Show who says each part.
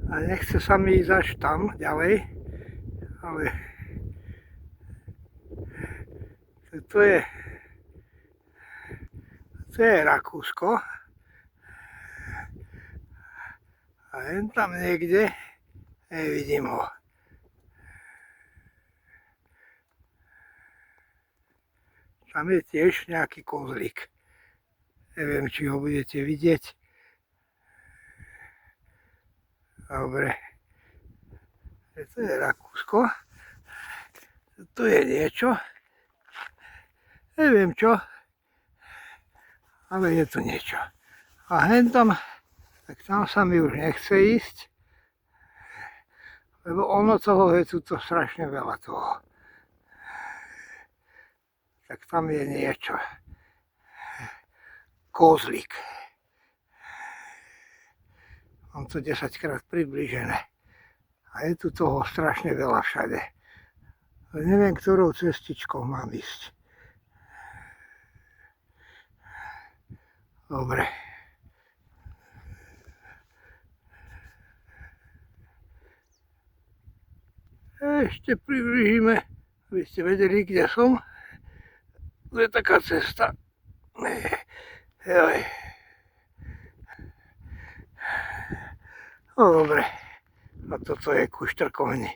Speaker 1: A nechce sa mi ísť až tam ďalej, ale to je Rakúsko. A jen tam niekde, nevidím ho. Tam je tiež nejaký kozlík. Neviem, či ho budete vidieť. Dobre. To je Rakúsko. Tu je niečo. Neviem čo. Ale je tu niečo. A hentam, tak tam sa mi už nechce ísť. Lebo ono toho je tu strašne veľa toho. Tak tam je niečo. Kozlík. Mám to 10-krát približené. A je tu toho strašne veľa všade. Ale neviem, ktorou cestičkou mám ísť. Dobre. Ešte približíme, aby ste vedeli, kde som. Tu je taká cesta. Joj. No dobre. A toto je ku Štrkovni.